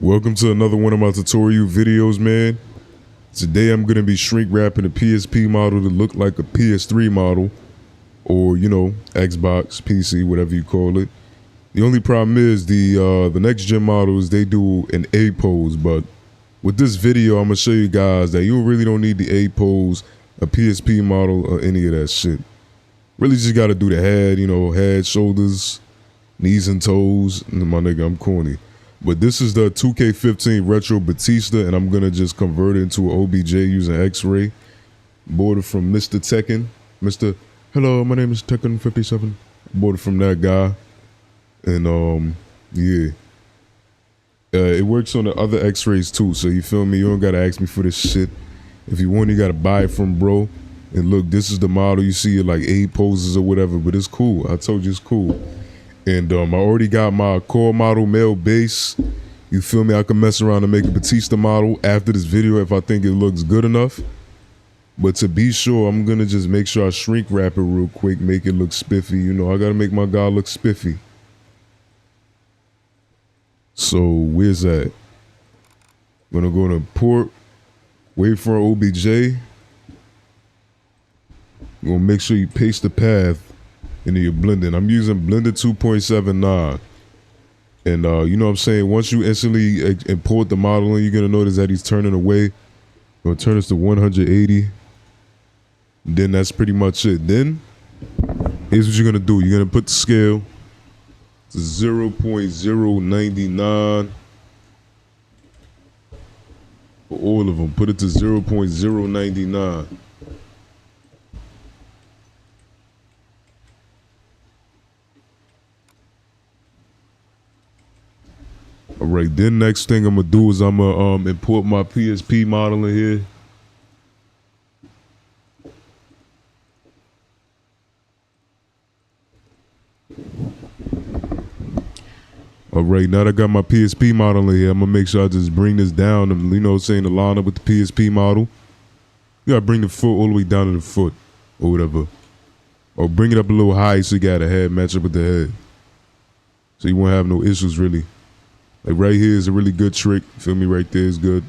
Welcome to another one of my tutorial videos, man. Today I'm going to be shrink wrapping a PSP model to look like a PS3 model, or Xbox, PC, whatever you call it. The only problem is the next gen models, they do an A pose, but with this video I'm going to show you guys that you really don't need the A pose, a PSP model, or any of that shit. Really just got to do the head, head, shoulders, knees and toes. My nigga, I'm corny. But this is the 2K15 Retro Batista, and I'm going to just convert it into an OBJ using X-Ray. Bordered from Mr. Tekken. Hello, my name is Tekken57. Bordered from that guy. And, yeah. It works on the other X-Rays too, so you feel me? You don't got to ask me for this shit. If you want, you got to buy it from bro. And look, this is the model. You see it like 8 poses or whatever, but it's cool. I told you it's cool. And I already got my core model male base. You feel me? I can mess around and make a Batista model after this video if I think it looks good enough. But to be sure, I'm going to just make sure I shrink wrap it real quick, make it look spiffy. I got to make my guy look spiffy. So where's that? I'm going to go to import, wait for an OBJ. You're going to make sure you paste the path into your blending. I'm using Blender 2.79. And you know what I'm saying? Once you instantly import the model, you're going to notice that he's turning away. I'm going to turn this to 180. Then that's pretty much it. Then, here's what you're going to do. You're going to put the scale to 0.099 for all of them. Put it to 0.099. All right, then next thing I'm gonna do is I'm gonna import my PSP model in here. All right, now that I got my PSP model in here, I'm gonna make sure I just bring this down and to line up with the PSP model. You gotta bring the foot all the way down to the foot or whatever. Or bring it up a little high so you got a head match up with the head. So you won't have no issues really. Like right here is a really good trick. Feel me? Right there is good.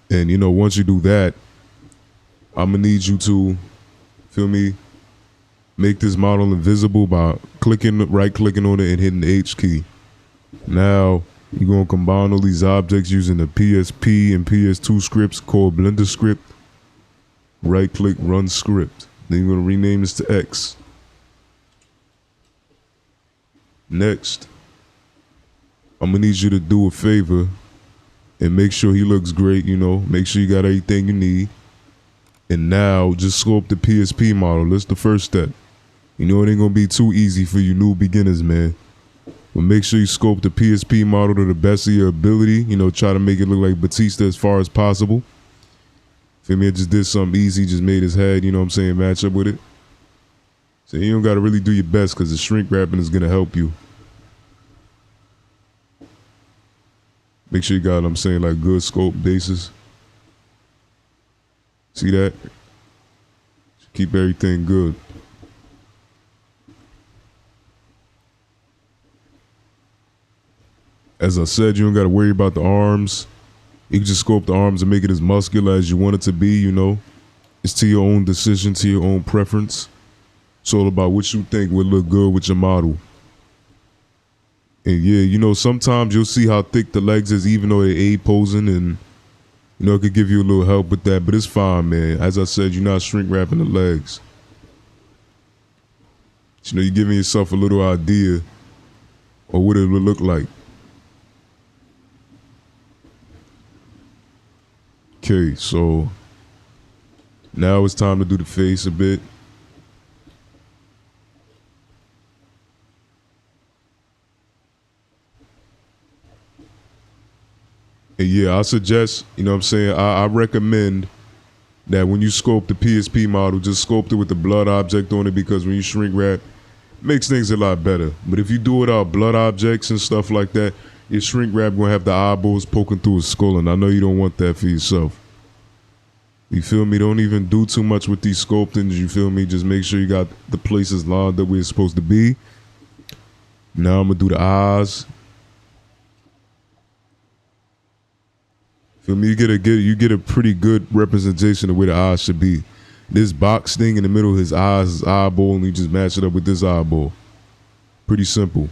And once you do that, I'm gonna need you to, feel me, make this model invisible by right clicking on it and hitting the H key. Now you're gonna combine all these objects using the PSP and PS2 scripts called Blender script. Right click, run script. Then you're gonna rename this to X. Next, I'm gonna need you to do a favor and make sure he looks great, make sure you got everything you need. And now just sculpt the PSP model. That's the first step. It ain't gonna be too easy for you new beginners, man. But make sure you sculpt the PSP model to the best of your ability. Try to make it look like Batista as far as possible. Feel me? I just did something easy, just made his head, match up with it. So you don't gotta really do your best because the shrink wrapping is gonna help you. Make sure you got, like good sculpt bases. See that? Keep everything good. As I said, you don't got to worry about the arms. You can just sculpt the arms and make it as muscular as you want it to be, It's to your own decision, to your own preference. It's all about what you think would look good with your model. And yeah, sometimes you'll see how thick the legs is even though they're A posing, and it could give you a little help with that, but it's fine, man. As I said, you're not shrink wrapping the legs. You're giving yourself a little idea of what it would look like. Okay, so now it's time to do the face a bit. And yeah, I suggest, I recommend that when you sculpt the PSP model, just sculpt it with the blood object on it, because when you shrink wrap, it makes things a lot better. But if you do it without blood objects and stuff like that, your shrink wrap gonna have the eyeballs poking through his skull, and I know you don't want that for yourself. You feel me? Don't even do too much with these sculptings, you feel me? Just make sure you got the places lined up where it's supposed to be. Now I'm gonna do the eyes. Feel me? You get a pretty good representation of where the eyes should be. This box thing in the middle of his eyes, his eyeball, and you just match it up with this eyeball. Pretty simple.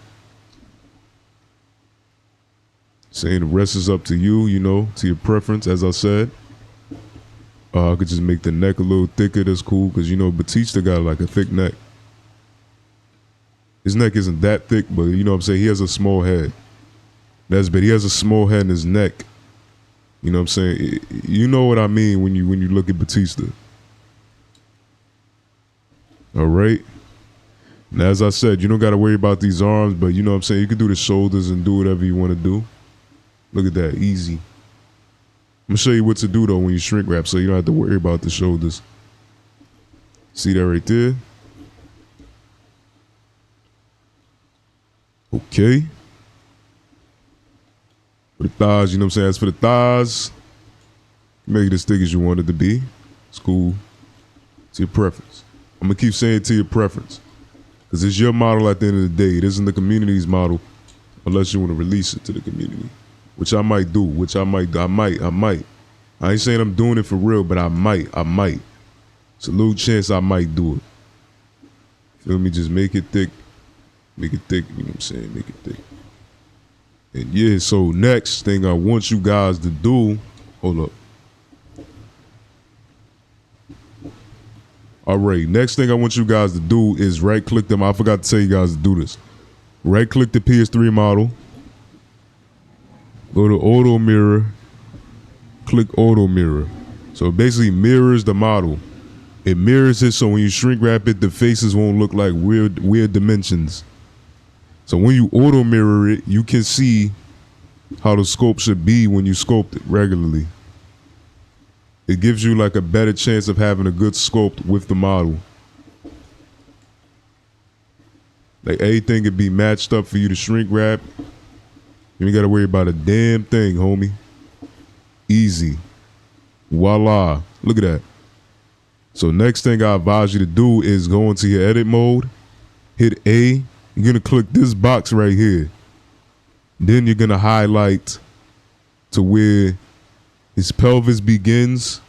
Saying the rest is up to you, you know, to your preference, as I said. I could just make the neck a little thicker. That's cool, because, you know, Batista got like a thick neck. His neck isn't that thick, but, you know what I'm saying? He has a small head. That's bad. He has a small head in his neck. You know what I'm saying? You know what I mean when you look at Batista. All right. Now, as I said, you don't got to worry about these arms, but you know what I'm saying? You can do the shoulders and do whatever you want to do. Look at that. Easy. I'm going to show you what to do, though, when you shrink wrap, so you don't have to worry about the shoulders. See that right there? Okay. For the thighs, you know what I'm saying? As for the thighs, make it as thick as you want it to be. It's cool. It's your preference. I'm going to keep saying to your preference. Because it's your model at the end of the day. It isn't the community's model unless you want to release it to the community. Which I might do. I might. I ain't saying I'm doing it for real, but I might. It's a little chance I might do it. Feel me? Just make it thick. Make it thick, you know what I'm saying? Make it thick. And yeah, so next thing I want you guys to do, hold up. All right, next thing I want you guys to do is right click them. I forgot to tell you guys to do this. Right click the PS3 model. Go to auto mirror. Click auto mirror. So it basically mirrors the model. It mirrors it so when you shrink wrap it, the faces won't look like weird dimensions. So when you auto mirror it, you can see how the sculpt should be when you sculpt it regularly. It gives you like a better chance of having a good sculpt with the model. Like everything could be matched up for you to shrink wrap. You ain't gotta worry about a damn thing, homie. Easy. Voila. Look at that. So next thing I advise you to do is go into your edit mode, hit A. You're gonna click this box right here. Then you're gonna highlight to where his pelvis begins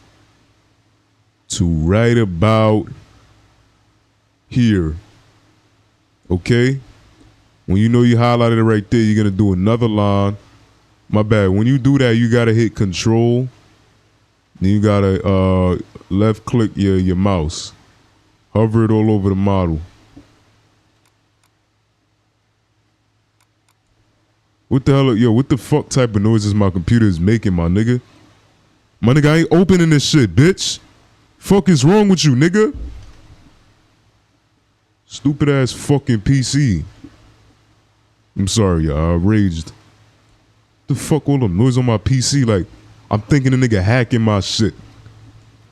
to right about here. Okay? When you know you highlighted it right there, you're gonna do another line. My bad. When you do that, you gotta hit Control. Then you gotta left click your mouse. Hover it all over the model. What the hell, yo, what the fuck type of noises my computer is making, my nigga? My nigga, I ain't opening this shit, bitch. Fuck is wrong with you, nigga? Stupid ass fucking PC. I'm sorry, y'all, I raged. The fuck all the noise on my PC? Like, I'm thinking a nigga hacking my shit.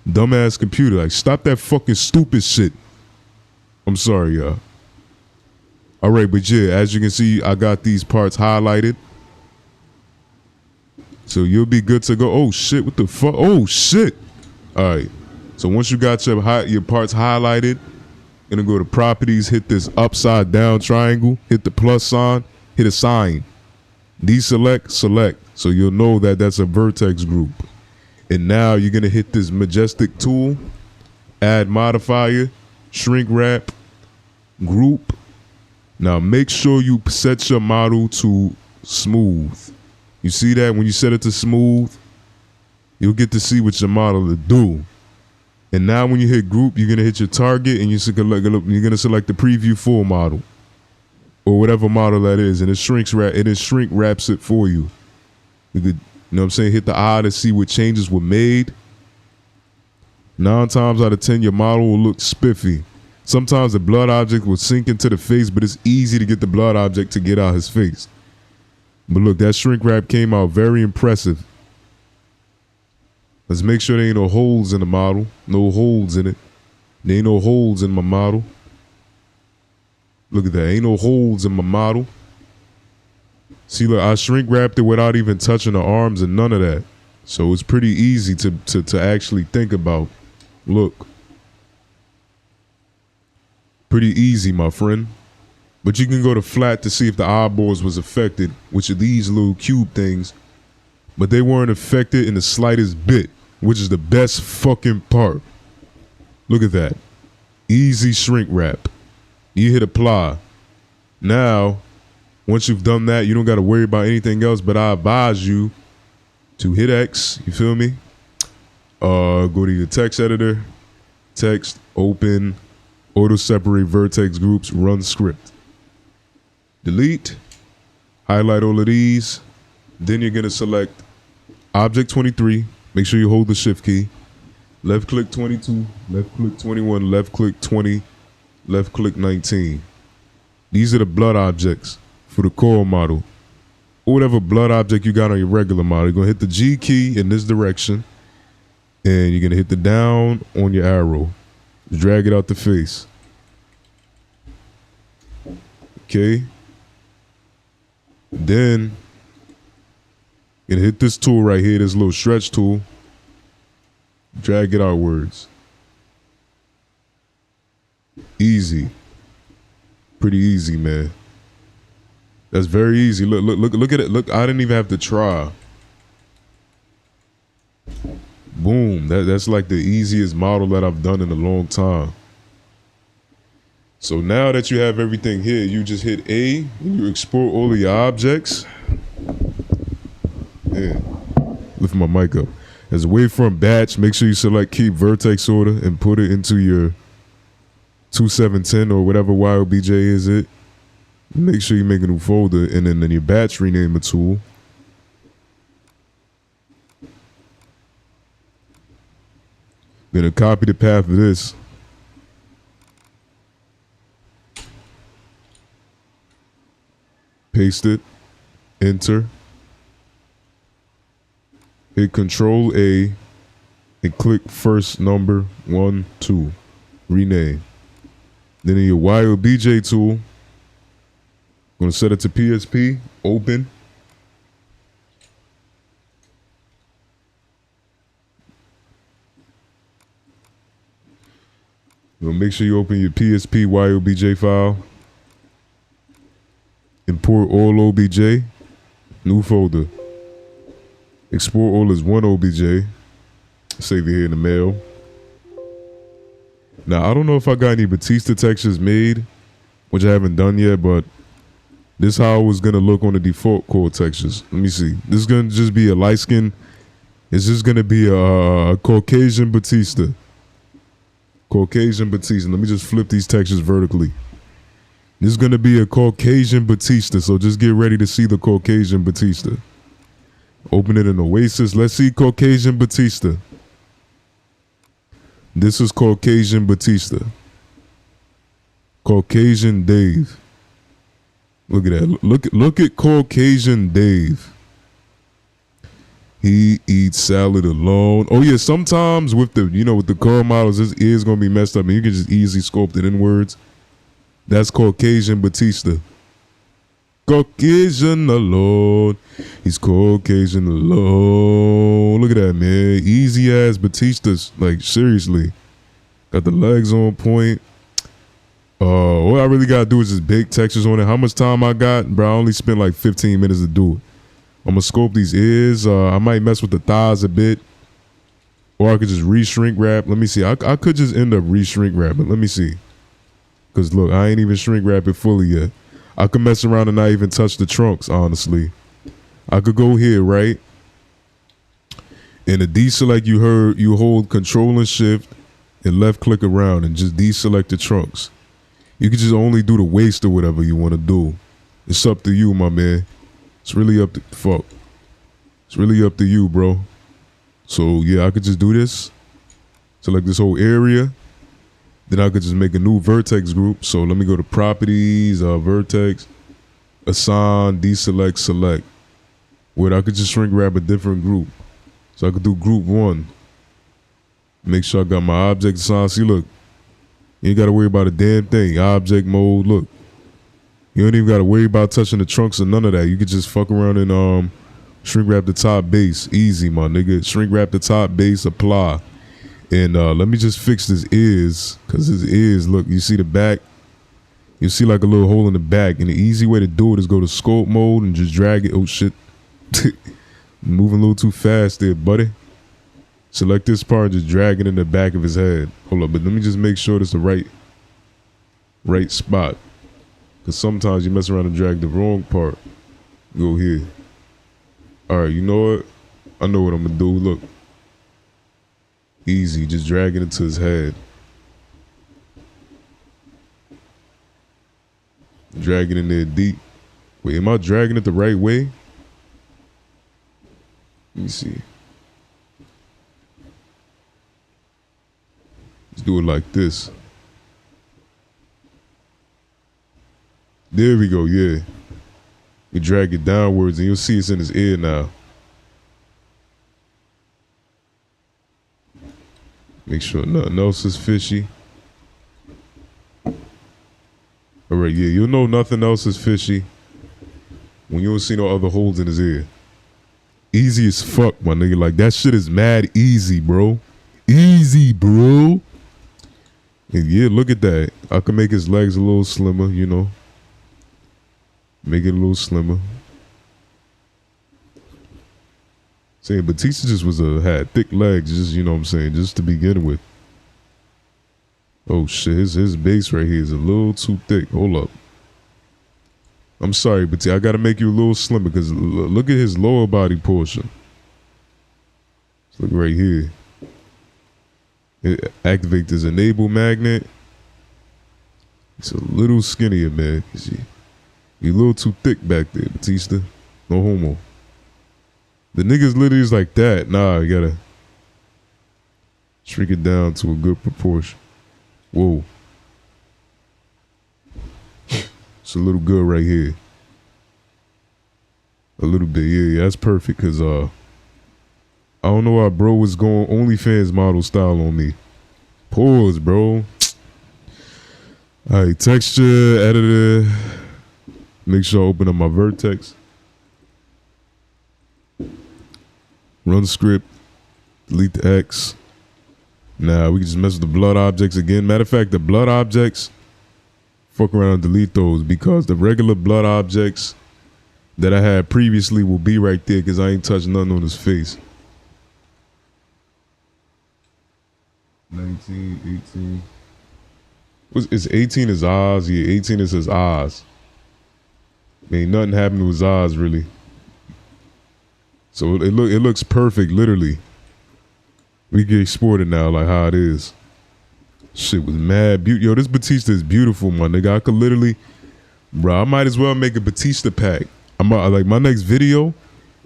Dumbass computer, like, stop that fucking stupid shit. I'm sorry, y'all. All right, but yeah, as you can see, I got these parts highlighted. So you'll be good to go. Oh shit, what the fuck? Oh shit. All right, so once you got your parts highlighted, you're gonna go to properties, hit this upside down triangle, hit the plus sign, hit a sign. Deselect, select. So you'll know that that's a vertex group. And now you're gonna hit this majestic tool, add modifier, shrink wrap, group. Now make sure you set your model to smooth. You see that? When you set it to smooth, you'll get to see what your model will do. And now when you hit group, you're gonna hit your target and you're gonna select the preview full model. Or whatever model that is, and it shrink wraps it for you. You could, you know what I'm saying, hit the eye to see what changes were made. 9 times out of 10, your model will look spiffy. Sometimes the blood object will sink into the face, but it's easy to get the blood object to get out his face. But look, that shrink wrap came out very impressive. Let's make sure there ain't no holes in the model. No holes in it. There ain't no holes in my model. Look at that. Ain't no holes in my model. See, look, I shrink wrapped it without even touching the arms and none of that. So it's pretty easy to actually think about. Look. Pretty easy, my friend. But you can go to flat to see if the eyeballs was affected, which are these little cube things. but they weren't affected in the slightest bit, which is the best fucking part. Look at that. Easy shrink wrap. You hit apply. Now, once you've done that, you don't got to worry about anything else, but I advise you to hit X, you feel me? Go to your text editor, text, open, auto separate vertex groups, run script. Delete, highlight all of these, then you're gonna select object 23, make sure you hold the shift key, left click 22, left click 21, left click 20, left click 19. These are the blood objects for the core model. Or whatever blood object you got on your regular model. You're gonna hit the G key in this direction, and you're gonna hit the down on your arrow. Drag it out the face. Okay. Then you're gonna hit this tool right here, this little stretch tool. Drag it outwards. Easy. Pretty easy, man. That's very easy. Look at it. Look, I didn't even have to try. Boom. That's like the easiest model that I've done in a long time. So now that you have everything here, you just hit A and you export all of your objects. Yeah. Lift my mic up. As a wavefront batch, make sure you select keep vertex order and put it into your 2710 or whatever YOBJ is it. Make sure you make a new folder, and then your batch rename a tool. Gonna copy the path of this. Paste it, enter. Hit Control A and click first number 1, 2. Rename. Then in your YOBJ tool, gonna set it to PSP, open. Gonna make sure you open your PSP YOBJ file. Import all OBJ, new folder. Export all as one OBJ. Save it here in the mail. Now, I don't know if I got any Batista textures made, which I haven't done yet, but this is how it was gonna look on the default core textures. Let me see. This is gonna just be a light skin. It's just gonna be a Caucasian Batista. Caucasian Batista. Let me just flip these textures vertically. This is gonna be a Caucasian Batista, so just get ready to see the Caucasian Batista. Open it in Oasis. Let's see Caucasian Batista. This is Caucasian Batista. Caucasian Dave. Look at that. Look at Caucasian Dave. He eats salad alone. Oh yeah, sometimes with the core models, his ear's gonna be messed up and you can just easily sculpt it inwards. That's Caucasian Batista. Caucasian alone. He's Caucasian alone. Look at that, man. Easy ass Batistas. Like, seriously. Got the legs on point. What I really gotta do is just bake textures on it. How much time I got? Bro, I only spent like 15 minutes to do it. I'm gonna sculpt these ears. I might mess with the thighs a bit. Or I could just re-shrink wrap. Let me see. I could just end up re-shrink wrapping. Let me see. Because look, I ain't even shrink wrap it fully yet. I could mess around and not even touch the trunks, honestly. I could go here, right? And the deselect, you hold Control and Shift and left click around and just deselect the trunks. You can just only do the waist or whatever you want to do. It's up to you, my man. It's really up to It's really up to you, bro. So yeah, I could just do this. Select this whole area. Then I could just make a new vertex group. So let me go to properties, vertex, assign, deselect, select. Where I could just shrink wrap a different group. So I could do group 1. Make sure I got my object assigned. See, look. You ain't got to worry about a damn thing. Object mode, look. You don't even got to worry about touching the trunks or none of that. You could just fuck around and shrink wrap the top base. Easy, my nigga. Shrink wrap the top base, apply. And let me just fix his ears. Because his ears, look, you see the back? You see like a little hole in the back. And the easy way to do it is go to sculpt mode and just drag it. Oh, shit. Moving a little too fast there, buddy. Select this part and just drag it in the back of his head. Hold up, but let me just make sure it's the right spot. Because sometimes you mess around and drag the wrong part. Go here. Alright, you know what? I know what I'm gonna do. Look. Easy, just drag it into his head. Drag it in there deep. Wait, am I dragging it the right way? Let me see. Let's do it like this. There we go, yeah. We drag it downwards and you'll see it's in his ear now. Make sure nothing else is fishy. All right, yeah, you'll know nothing else is fishy when you don't see no other holes in his ear. Easy as fuck, my nigga. Like, that shit is mad easy, bro. Easy, bro. And yeah, look at that. I can make his legs a little slimmer, you know. Make it a little slimmer. Saying Batista just had thick legs, just, you know what I'm saying, just to begin with. Oh shit, his base right here is a little too thick. Hold up. I'm sorry, Batista, I gotta make you a little slimmer because look at his lower body portion. Look right here. Activate this enable magnet. It's a little skinnier, man. You're a little too thick back there, Batista. No homo. The niggas literally is like that. Nah, you gotta shrink it down to a good proportion. Whoa. It's a little good right here. A little bit, yeah, that's perfect. Cause I don't know why bro was going OnlyFans model style on me. Pause, bro. Alright, texture, editor. Make sure I open up my vertex. Run script, delete the X. Now we can just mess with the blood objects again. Matter of fact, the blood objects, fuck around and delete those because the regular blood objects that I had previously will be right there because I ain't touched nothing on his face. 19, 18. Is 18 his eyes? Yeah, 18 is his eyes. Ain't nothing happened to his eyes really. So it looks perfect, literally. We can export it now, like how it is. Shit was mad beautiful. Yo, this Batista is beautiful, my nigga. I could literally, bro. I might as well make a Batista pack. Like my next video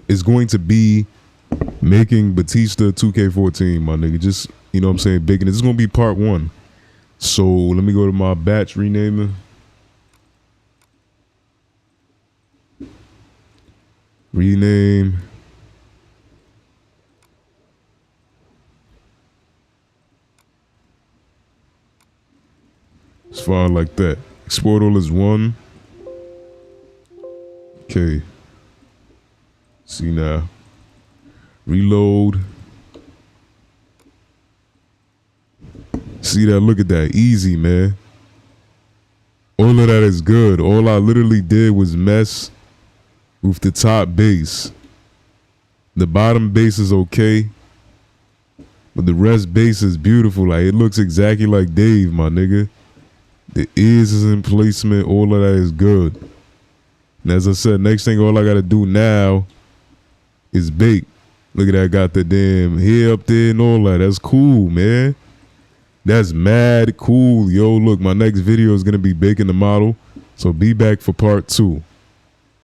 is going to be making Batista 2K14, my nigga. Just, you know what I'm saying, big. And this is gonna be part 1. So let me go to my batch renaming. Rename. It's fine like that. Export all as 1. Okay. See now. Reload. See that? Look at that. Easy, man. All of that is good. All I literally did was mess with the top base. The bottom base is okay. But the rest base is beautiful. Like, it looks exactly like Dave, my nigga. The ears is in placement. All of that is good. And as I said, next thing all I gotta do now is bake. Look at that, got the damn hair up there and all that. That's cool, man. That's mad cool. Yo, look, my next video is gonna be baking the model. So be back for part 2.